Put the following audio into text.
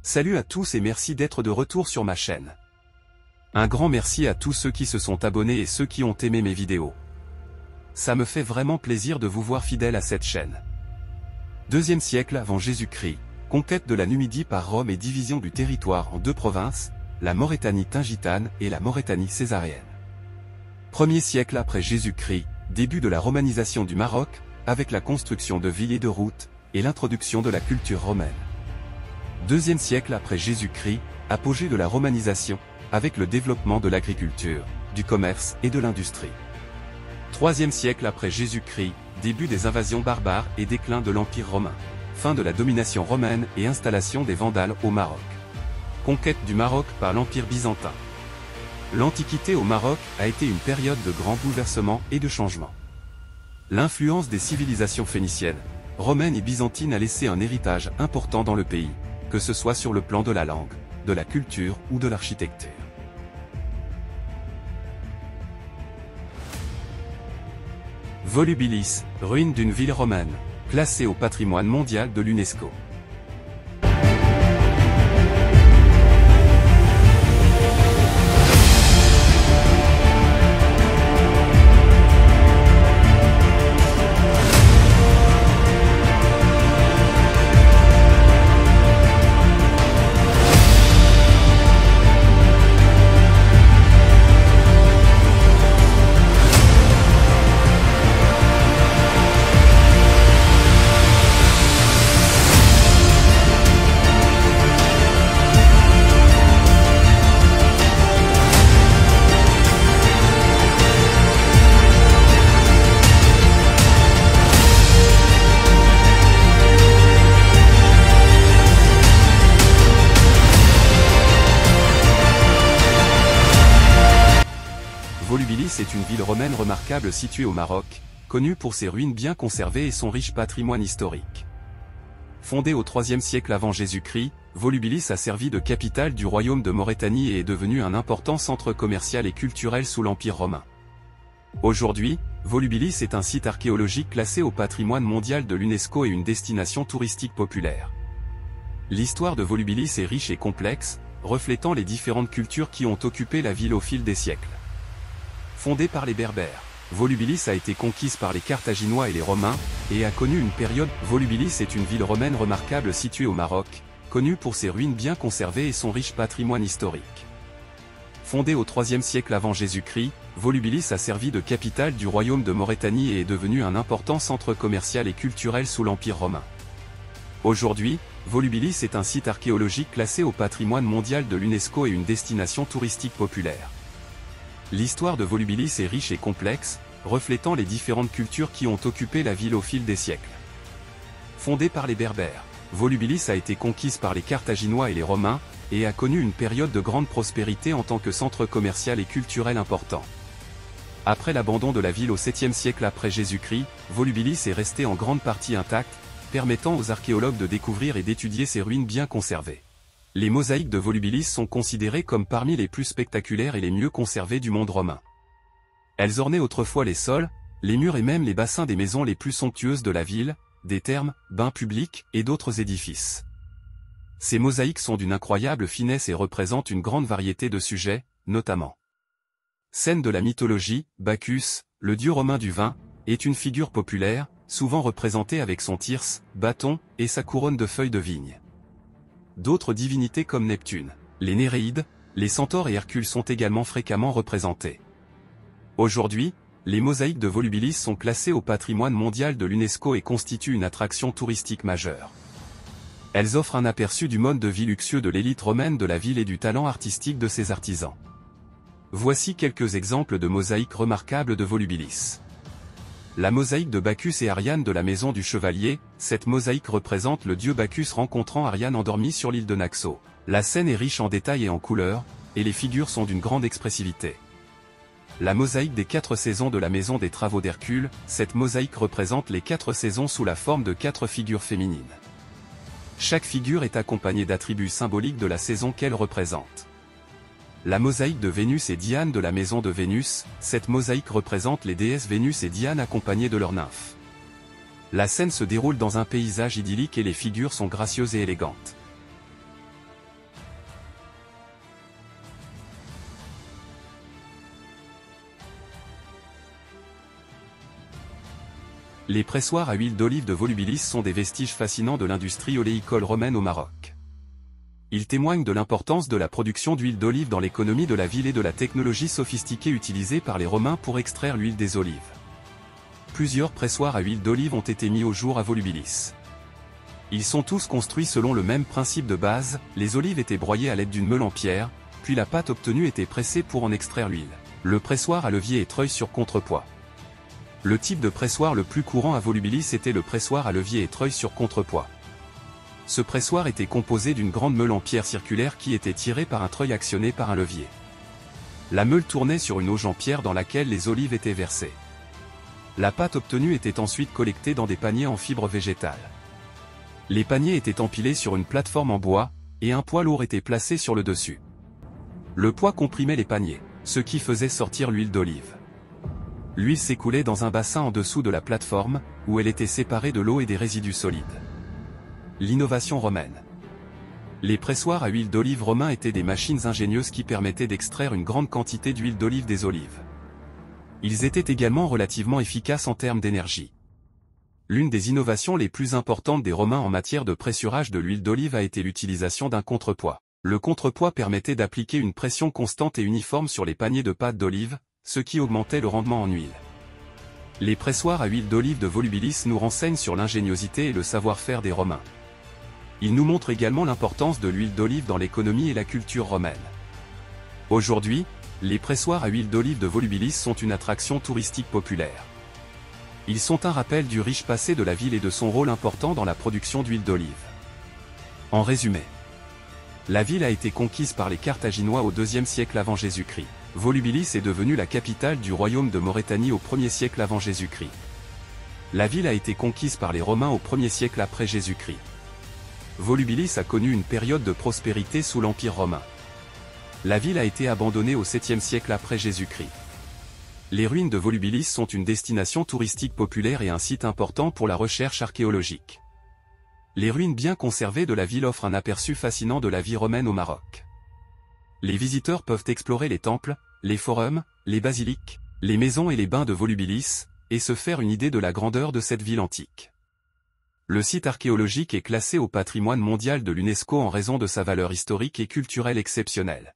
Salut à tous et merci d'être de retour sur ma chaîne. Un grand merci à tous ceux qui se sont abonnés et ceux qui ont aimé mes vidéos. Ça me fait vraiment plaisir de vous voir fidèles à cette chaîne. 2e siècle avant Jésus-Christ, conquête de la Numidie par Rome et division du territoire en 2 provinces, la Maurétanie tingitane et la Maurétanie césarienne. 1er siècle après Jésus-Christ, début de la romanisation du Maroc, avec la construction de villes et de routes, et l'introduction de la culture romaine. 2e siècle après Jésus-Christ, apogée de la romanisation, avec le développement de l'agriculture, du commerce et de l'industrie. 3e siècle après Jésus-Christ, début des invasions barbares et déclin de l'Empire romain. Fin de la domination romaine et installation des Vandales au Maroc. Conquête du Maroc par l'Empire byzantin. L'Antiquité au Maroc a été une période de grands bouleversements et de changements. L'influence des civilisations phéniciennes, romaines et byzantines a laissé un héritage important dans le pays, que ce soit sur le plan de la langue, de la culture ou de l'architecture. Volubilis, ruine d'une ville romaine, classée au patrimoine mondial de l'UNESCO. Volubilis est une ville romaine remarquable située au Maroc, connue pour ses ruines bien conservées et son riche patrimoine historique. Fondée au IIIe siècle avant Jésus-Christ, Volubilis a servi de capitale du royaume de Maurétanie et est devenu un important centre commercial et culturel sous l'Empire romain. Aujourd'hui, Volubilis est un site archéologique classé au patrimoine mondial de l'UNESCO et une destination touristique populaire. L'histoire de Volubilis est riche et complexe, reflétant les différentes cultures qui ont occupé la ville au fil des siècles. Fondée par les Berbères, Volubilis a été conquise par les Carthaginois et les Romains, et a connu une période. Volubilis est une ville romaine remarquable située au Maroc, connue pour ses ruines bien conservées et son riche patrimoine historique. Fondée au IIIe siècle avant Jésus-Christ, Volubilis a servi de capitale du royaume de Maurétanie et est devenu un important centre commercial et culturel sous l'Empire romain. Aujourd'hui, Volubilis est un site archéologique classé au patrimoine mondial de l'UNESCO et une destination touristique populaire. L'histoire de Volubilis est riche et complexe, reflétant les différentes cultures qui ont occupé la ville au fil des siècles. Fondée par les Berbères, Volubilis a été conquise par les Carthaginois et les Romains, et a connu une période de grande prospérité en tant que centre commercial et culturel important. Après l'abandon de la ville au 7e siècle après Jésus-Christ, Volubilis est restée en grande partie intacte, permettant aux archéologues de découvrir et d'étudier ses ruines bien conservées. Les mosaïques de Volubilis sont considérées comme parmi les plus spectaculaires et les mieux conservées du monde romain. Elles ornaient autrefois les sols, les murs et même les bassins des maisons les plus somptueuses de la ville, des thermes, bains publics et d'autres édifices. Ces mosaïques sont d'une incroyable finesse et représentent une grande variété de sujets, notamment scène de la mythologie. Bacchus, le dieu romain du vin, est une figure populaire, souvent représentée avec son thyrse, bâton, et sa couronne de feuilles de vigne. D'autres divinités comme Neptune, les Néréides, les centaures et Hercule sont également fréquemment représentés. Aujourd'hui, les mosaïques de Volubilis sont classées au patrimoine mondial de l'UNESCO et constituent une attraction touristique majeure. Elles offrent un aperçu du mode de vie luxueux de l'élite romaine de la ville et du talent artistique de ses artisans. Voici quelques exemples de mosaïques remarquables de Volubilis. La mosaïque de Bacchus et Ariane de la Maison du Chevalier. Cette mosaïque représente le dieu Bacchus rencontrant Ariane endormie sur l'île de Naxos. La scène est riche en détails et en couleurs, et les figures sont d'une grande expressivité. La mosaïque des 4 saisons de la Maison des Travaux d'Hercule. Cette mosaïque représente les 4 saisons sous la forme de 4 figures féminines. Chaque figure est accompagnée d'attributs symboliques de la saison qu'elle représente. La mosaïque de Vénus et Diane de la Maison de Vénus. Cette mosaïque représente les déesses Vénus et Diane accompagnées de leurs nymphes. La scène se déroule dans un paysage idyllique et les figures sont gracieuses et élégantes. Les pressoirs à huile d'olive de Volubilis sont des vestiges fascinants de l'industrie oléicole romaine au Maroc. Ils témoignent de l'importance de la production d'huile d'olive dans l'économie de la ville et de la technologie sophistiquée utilisée par les Romains pour extraire l'huile des olives. Plusieurs pressoirs à huile d'olive ont été mis au jour à Volubilis. Ils sont tous construits selon le même principe de base, les olives étaient broyées à l'aide d'une meule en pierre, puis la pâte obtenue était pressée pour en extraire l'huile. Le pressoir à levier et treuil sur contrepoids. Le type de pressoir le plus courant à Volubilis était le pressoir à levier et treuil sur contrepoids. Ce pressoir était composé d'une grande meule en pierre circulaire qui était tirée par un treuil actionné par un levier. La meule tournait sur une auge en pierre dans laquelle les olives étaient versées. La pâte obtenue était ensuite collectée dans des paniers en fibre végétale. Les paniers étaient empilés sur une plateforme en bois, et un poids lourd était placé sur le dessus. Le poids comprimait les paniers, ce qui faisait sortir l'huile d'olive. L'huile s'écoulait dans un bassin en dessous de la plateforme, où elle était séparée de l'eau et des résidus solides. L'innovation romaine. Les pressoirs à huile d'olive romains étaient des machines ingénieuses qui permettaient d'extraire une grande quantité d'huile d'olive des olives. Ils étaient également relativement efficaces en termes d'énergie. L'une des innovations les plus importantes des Romains en matière de pressurage de l'huile d'olive a été l'utilisation d'un contrepoids. Le contrepoids permettait d'appliquer une pression constante et uniforme sur les paniers de pâte d'olive, ce qui augmentait le rendement en huile. Les pressoirs à huile d'olive de Volubilis nous renseignent sur l'ingéniosité et le savoir-faire des Romains. Ils nous montrent également l'importance de l'huile d'olive dans l'économie et la culture romaine. Aujourd'hui, les pressoirs à huile d'olive de Volubilis sont une attraction touristique populaire. Ils sont un rappel du riche passé de la ville et de son rôle important dans la production d'huile d'olive. En résumé, la ville a été conquise par les Carthaginois au IIe siècle avant Jésus-Christ. Volubilis est devenue la capitale du royaume de Maurétanie au 1er siècle avant Jésus-Christ. La ville a été conquise par les Romains au 1er siècle après Jésus-Christ. Volubilis a connu une période de prospérité sous l'Empire romain. La ville a été abandonnée au 7e siècle après Jésus-Christ. Les ruines de Volubilis sont une destination touristique populaire et un site important pour la recherche archéologique. Les ruines bien conservées de la ville offrent un aperçu fascinant de la vie romaine au Maroc. Les visiteurs peuvent explorer les temples, les forums, les basiliques, les maisons et les bains de Volubilis, et se faire une idée de la grandeur de cette ville antique. Le site archéologique est classé au patrimoine mondial de l'UNESCO en raison de sa valeur historique et culturelle exceptionnelle.